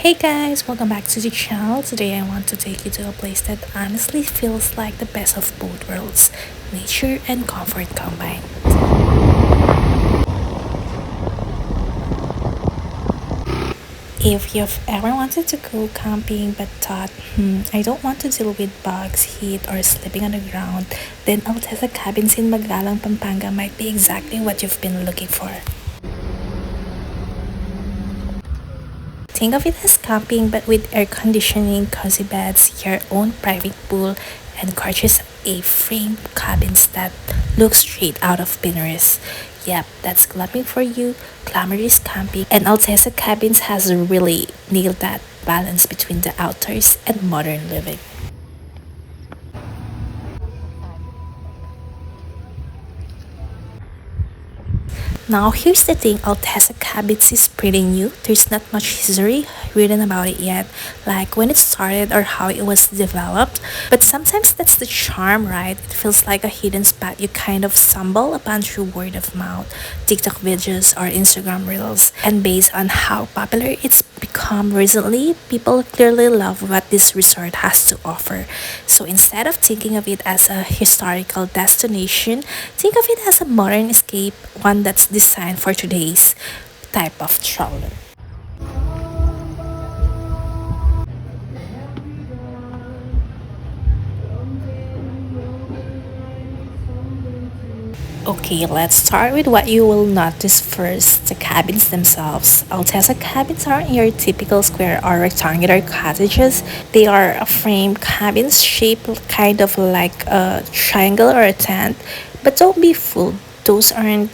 Hey guys, welcome back to the channel. Today I want to take you to a place that honestly feels like the best of both worlds, nature and comfort combined. If you've ever wanted to go camping but thought, I don't want to deal with bugs, heat, or sleeping on the ground, then Altezza Cabins in Magalang, Pampanga might be exactly what you've been looking for. Think of it as camping but with air conditioning, cozy beds, your own private pool, and gorgeous A-frame cabins that look straight out of Pinterest. Yep, that's glamping for you, glamorous camping, and Altezza Cabins has really nailed that balance between the outdoors and modern living. Now, here's the thing, Altezza Cabins is pretty new. There's not much history written about it yet, like when it started or how it was developed. But sometimes that's the charm, right? It feels like a hidden spot you kind of stumble upon through word of mouth, TikTok videos, or Instagram reels. And based on how popular it's become recently, people clearly love what this resort has to offer. So instead of thinking of it as a historical destination, think of it as a modern escape, one that's designed for today's type of traveler. Okay, let's start with what you will notice first, the cabins themselves. Altezza cabins aren't your typical square or rectangular cottages. They are a frame cabins shaped kind of like a triangle or a tent. But don't be fooled, those aren't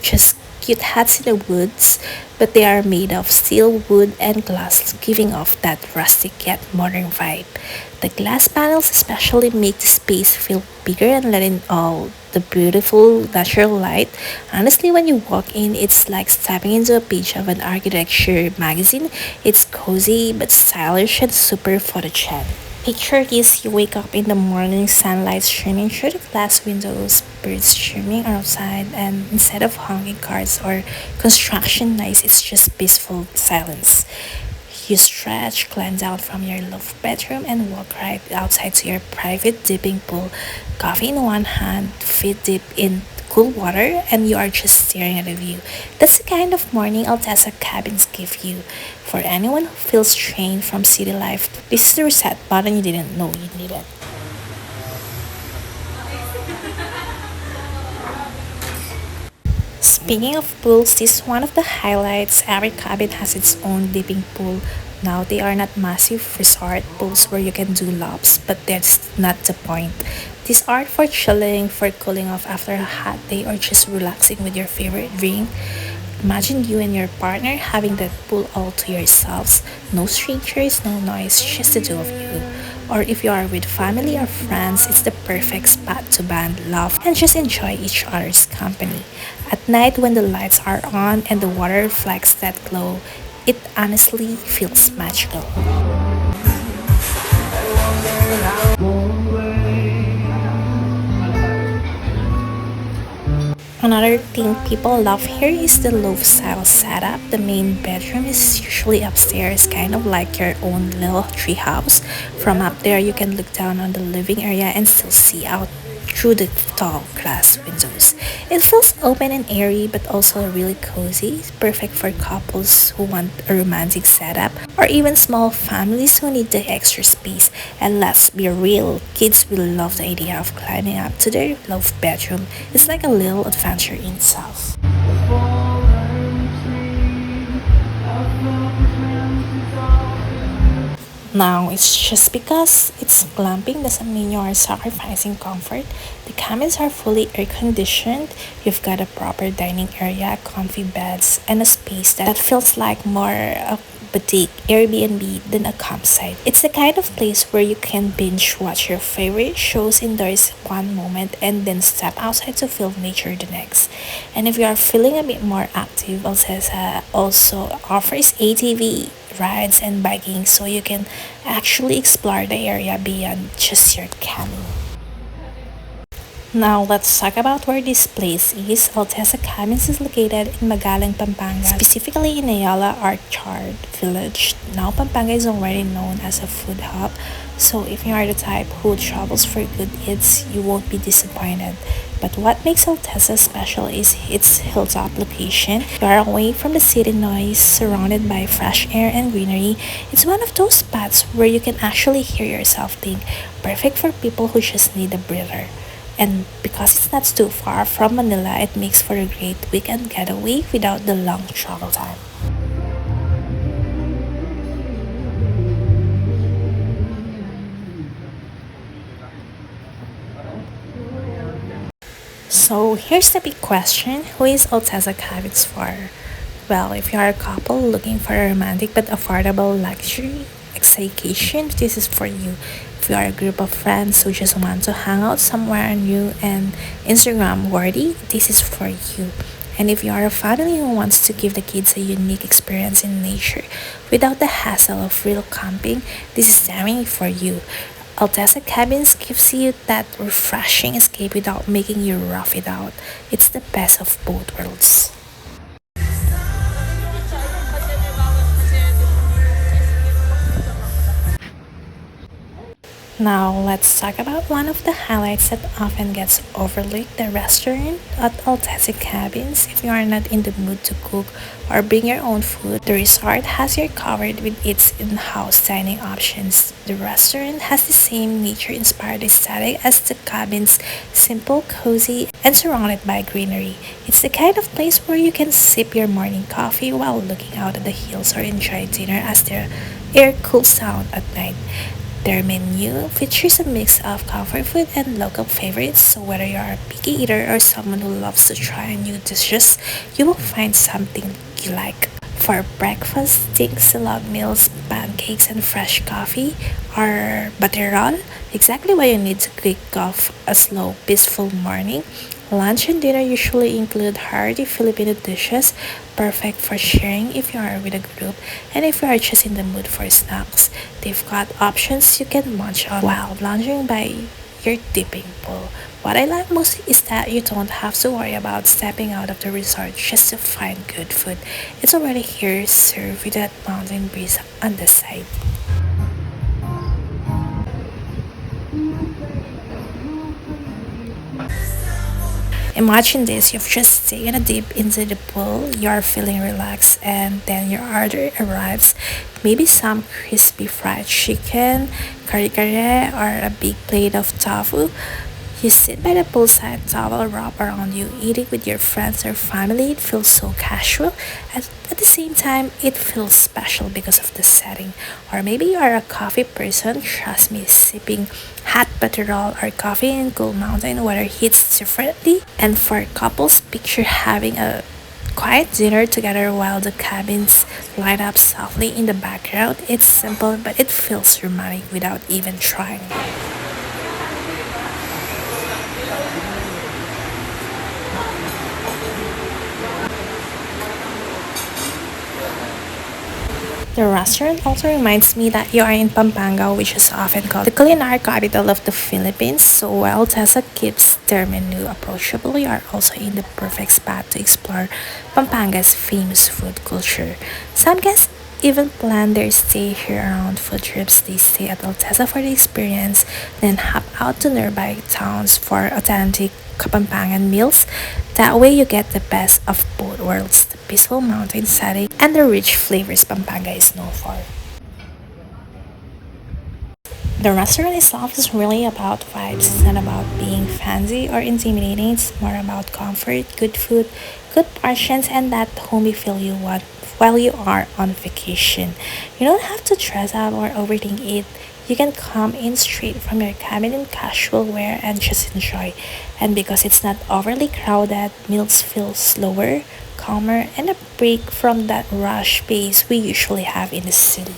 just cute huts in the woods, but they are made of steel, wood, and glass, giving off that rustic yet modern vibe. The glass panels especially make the space feel bigger and let in all the beautiful natural light. Honestly, when you walk in, it's like stepping into a page of an architecture magazine. It's cozy but stylish and super photogenic. Picture this, you wake up in the morning, sunlight streaming through the glass windows, birds chirping outside, and instead of honking cars or construction noise, it's just peaceful silence. You stretch, climb down from your loft bedroom, and walk right outside to your private dipping pool. Coffee in one hand, feet deep in cool water, and you are just staring at the view. That's the kind of morning Altezza cabins give you. For anyone who feels drained from city life, this is the reset button you didn't know you needed. Speaking of pools, this is one of the highlights. Every cabin has its own dipping pool. Now, they are not massive resort pools where you can do laps, but that's not the point. These are for chilling, for cooling off after a hot day, or just relaxing with your favorite drink. Imagine you and your partner having that pool all to yourselves. No strangers, no noise, just the two of you. Or if you are with family or friends, it's the perfect spot to bond, laugh, and just enjoy each other's company. At night, when the lights are on and the water reflects that glow, it honestly feels magical. Another thing people love here is the loft style setup. The main bedroom is usually upstairs, kind of like your own little treehouse. From up there, you can look down on the living area and still see out through the tall glass windows. It feels open and airy, but also really cozy. It's perfect for couples who want a romantic setup, or even small families who need the extra space. And let's be real, kids will love the idea of climbing up to their love bedroom. It's like a little adventure in itself. Now, it's just because it's glamping doesn't mean you are sacrificing comfort. The cabins are fully air conditioned. You've got a proper dining area, comfy beds, and a space that feels like more a boutique Airbnb than a campsite. It's the kind of place where you can binge watch your favorite shows indoors one moment and then step outside to feel nature the next. And if you are feeling a bit more active, Altezza also offers ATV rides and biking so you can actually explore the area beyond just your cabin. Now let's talk about where this place is. Altezza Cabins is located in Magalang, Pampanga, specifically in Ayala Orchard Village. Now Pampanga is already known as a food hub, so if you are the type who travels for good eats, you won't be disappointed. But what makes Altezza special is its hilltop location. You are away from the city noise, surrounded by fresh air and greenery. It's one of those spots where you can actually hear yourself think, perfect for people who just need a breather. And because it's not too far from Manila, it makes for a great weekend getaway without the long travel time. So here's the big question: who is Altezza Cabins for? Well, if you are a couple looking for a romantic but affordable luxury staycation, this is for you. If you are a group of friends who just want to hang out somewhere new and Instagram worthy, this is for you. And if you are a family who wants to give the kids a unique experience in nature without the hassle of real camping, this is definitely for you. Altezza Cabins gives you that refreshing escape without making you rough it out. It's the best of both worlds. Now, let's talk about one of the highlights that often gets overlooked, the restaurant at Altezza Cabins. If you are not in the mood to cook or bring your own food, the resort has you covered with its in-house dining options. The restaurant has the same nature-inspired aesthetic as the cabins, simple, cozy, and surrounded by greenery. It's the kind of place where you can sip your morning coffee while looking out at the hills or enjoy dinner as the air cools down at night. Their menu features a mix of comfort food and local favorites, so whether you're a picky eater or someone who loves to try new dishes, you will find something you like. For breakfast, think salad meals, pancakes, and fresh coffee are butterroll, exactly what you need to kick off a slow, peaceful morning. Lunch and dinner usually include hearty Filipino dishes, perfect for sharing if you are with a group, and if you are just in the mood for snacks. They've got options you can munch on while lounging by your dipping pool. What I like most is that you don't have to worry about stepping out of the resort just to find good food. It's already here, served with that mountain breeze on the side. Imagine this, you've just taken a dip into the pool, you're feeling relaxed, and then your order arrives. Maybe some crispy fried chicken, kare-kare, or a big plate of tofu. You sit by the poolside, towel wrap around you, eating with your friends or family. It feels so casual. At the same time, it feels special because of the setting. Or maybe you are a coffee person. Trust me, sipping hot butterroll or coffee in cool mountain weather hits differently. And for couples, picture having a quiet dinner together while the cabins light up softly in the background. It's simple, but it feels romantic without even trying. The restaurant also reminds me that you are in Pampanga, which is often called the culinary capital of the Philippines. So while Tessa keeps their menu approachable, you are also in the perfect spot to explore Pampanga's famous food culture. Some guests even plan their stay here around food trips. They stay at Altezza for the experience, then hop out to nearby towns for authentic Kapampangan meals. That way you get the best of both worlds, the peaceful mountain setting and the rich flavors Pampanga is known for. The restaurant itself is really about vibes. It's not about being fancy or intimidating. It's more about comfort, good food, good portions, and that homey feel you want while you are on vacation. You don't have to dress up or overthink it. You can come in straight from your cabin in casual wear and just enjoy. And because it's not overly crowded, meals feel slower, calmer, and a break from that rush pace we usually have in the city.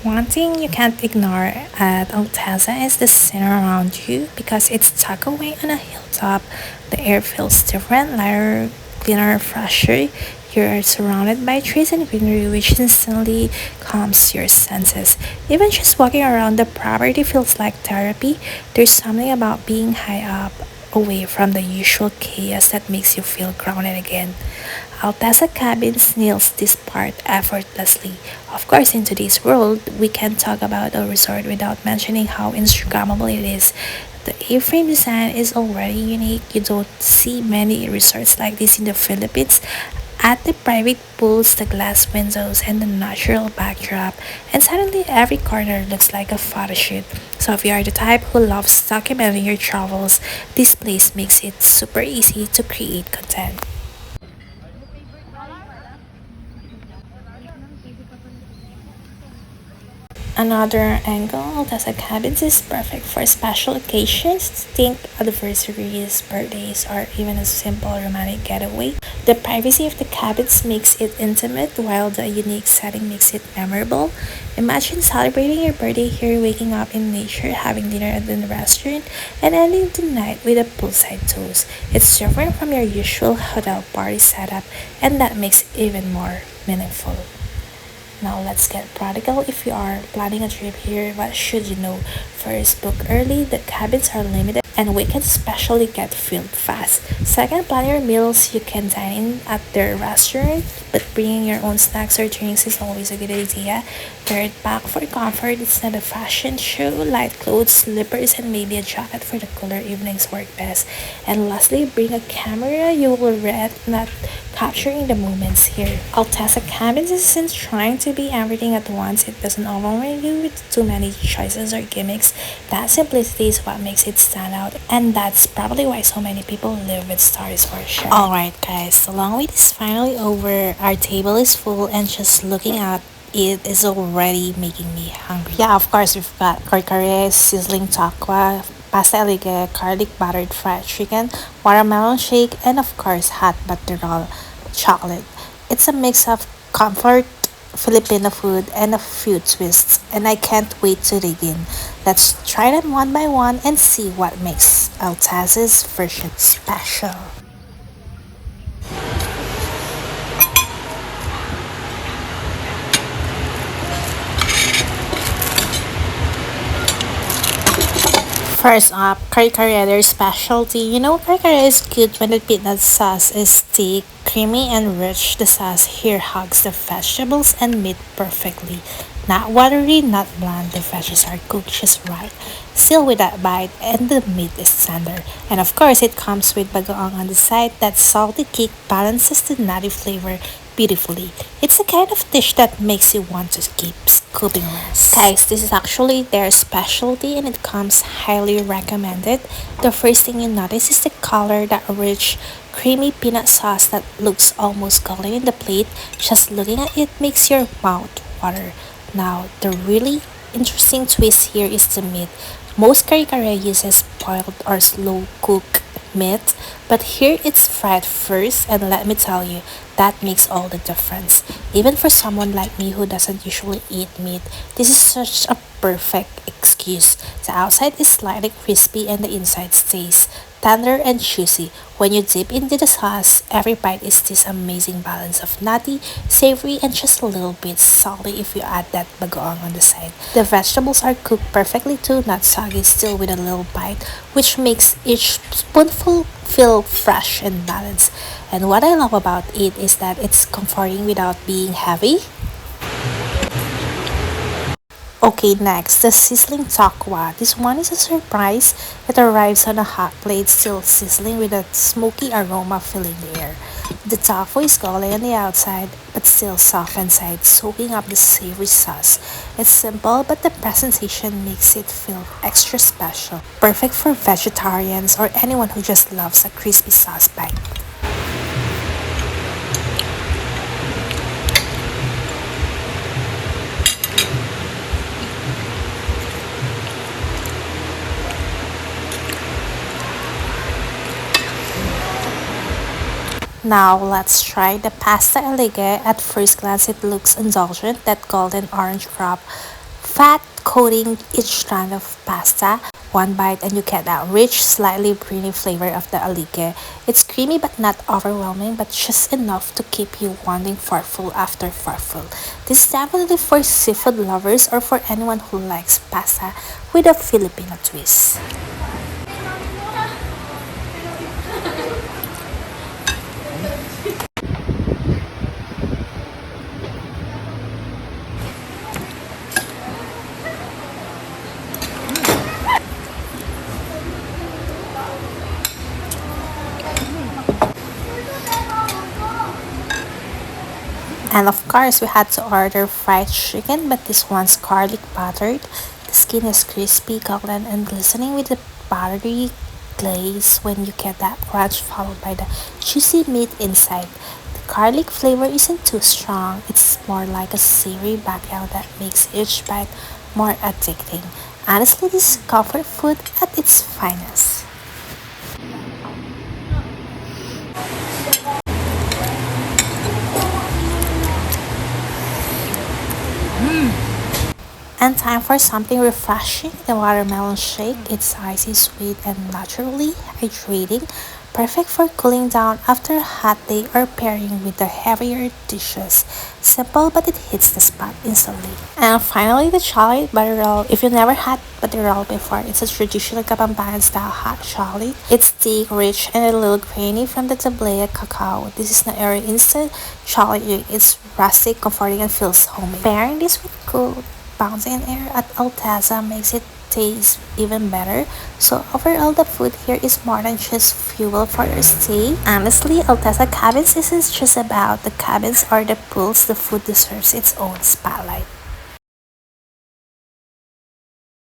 One thing you can't ignore at Altezza is the scene around you because it's tucked away on a hilltop. The air feels different, lighter, cleaner, fresher. You're surrounded by trees and greenery, which instantly calms your senses. Even just walking around the property feels like therapy. There's something about being high up, away from the usual chaos that makes you feel grounded again. Altezza Cabins nails this part effortlessly. Of course, in today's world, we can't talk about a resort without mentioning how Instagrammable it is. The A-frame design is already unique. You don't see many resorts like this in the Philippines. Add the private pools, the glass windows, and the natural backdrop, and suddenly every corner looks like a photo shoot. So if you are the type who loves documenting your travels, this place makes it super easy to create content. Another angle that's a cabins is perfect for special occasions. Think anniversaries, birthdays, or even a simple romantic getaway. The privacy of the cabins makes it intimate, while the unique setting makes it memorable. Imagine celebrating your birthday here, waking up in nature, having dinner at the restaurant, and ending the night with a poolside toast. It's different from your usual hotel party setup, and that makes it even more meaningful. Now let's get practical. If you are planning a trip here, what should you know? First, book early. The cabins are limited and weekends especially get filled fast. Second, plan your meals. You can dine in at their restaurant, but bringing your own snacks or drinks is always a good idea. Third, pack for comfort. It's not a fashion show. Light clothes, slippers, and maybe a jacket for the cooler evenings work best. And lastly, bring a camera. You will regret not capturing the moments here. Altezza Cabins isn't trying to be everything at once. It doesn't overwhelm you with too many choices or gimmicks. That simplicity is what makes it stand out, and that's probably why so many people live with stars for sure. Alright guys, the long wait is finally over. Our table is full and just looking at it is already making me hungry. Yeah, of course we've got kare-kare, sizzling tokwa, pasta Lyka, garlic buttered fried chicken, watermelon shake, and of course hot butterroll chocolate. It's a mix of comfort, Filipino food, and a few twists, and I can't wait to dig in. Let's try them one by one and see what makes Altez's version special. First up, kare-kare, their specialty. You know, kare-kare is good when the peanut sauce is thick, creamy, and rich. The sauce here hugs the vegetables and meat perfectly. Not watery, not bland. The veggies are cooked just right. Still with that bite, and the meat is tender. And of course, it comes with bagoong on the side. That salty kick balances the nutty flavor beautifully. It's the kind of dish that makes you want to keep scooping less. Guys, this is actually their specialty and it comes highly recommended. The first thing you notice is the color, that rich, creamy peanut sauce that looks almost golden in the plate. Just looking at it makes your mouth water. Now, the really interesting twist here is the meat. Most kare-kare uses boiled or slow cooked meat, but here it's fried first, and let me tell you, that makes all the difference. Even for someone like me who doesn't usually eat meat, this is such a perfect excuse. The outside is slightly crispy and the inside stays tender and juicy. When you dip into the sauce, every bite is this amazing balance of nutty, savory, and just a little bit salty if you add that bagoong on the side. The vegetables are cooked perfectly too, not soggy, still with a little bite, which makes each spoonful feel fresh and balanced. And what I love about it is that it's comforting without being heavy. Okay, next, the sizzling tokwa. This one is a surprise. It arrives on a hot plate, still sizzling with a smoky aroma filling the air. The tofu is golden on the outside, but still soft inside, soaking up the savory sauce. It's simple, but the presentation makes it feel extra special. Perfect for vegetarians or anyone who just loves a crispy sauce bite. Now let's try the pasta elegante. At first glance it looks indulgent, that golden orange crop fat coating each strand of pasta. One bite and you get that rich, slightly briny flavor of the alike. It's creamy but not overwhelming, but just enough to keep you wanting fartful after fartful. This is definitely for seafood lovers or for anyone who likes pasta with a Filipino twist. And of course, we had to order fried chicken, but this one's garlic buttered. The skin is crispy, golden, and glistening with the buttery glaze when you get that crunch followed by the juicy meat inside. The garlic flavor isn't too strong, it's more like a savory background that makes each bite more addicting. Honestly, this is comfort food at its finest. And time for something refreshing, the watermelon shake. It's icy sweet and naturally hydrating, perfect for cooling down after a hot day or pairing with the heavier dishes. Simple but it hits the spot instantly. And finally, the chocolate butter roll. If you never had butter roll before, it's a traditional Kapampangan style hot chocolate. It's thick, rich, and a little grainy from the tablea cacao. This is not your instant chocolate drink. It's rustic, comforting, and feels homey. Pairing this with cool bouncing air at Altezza makes it taste even better. So overall, the food here is more than just fuel for your stay. Honestly, Altezza Cabins isn't just about the cabins or the pools. The food deserves its own spotlight.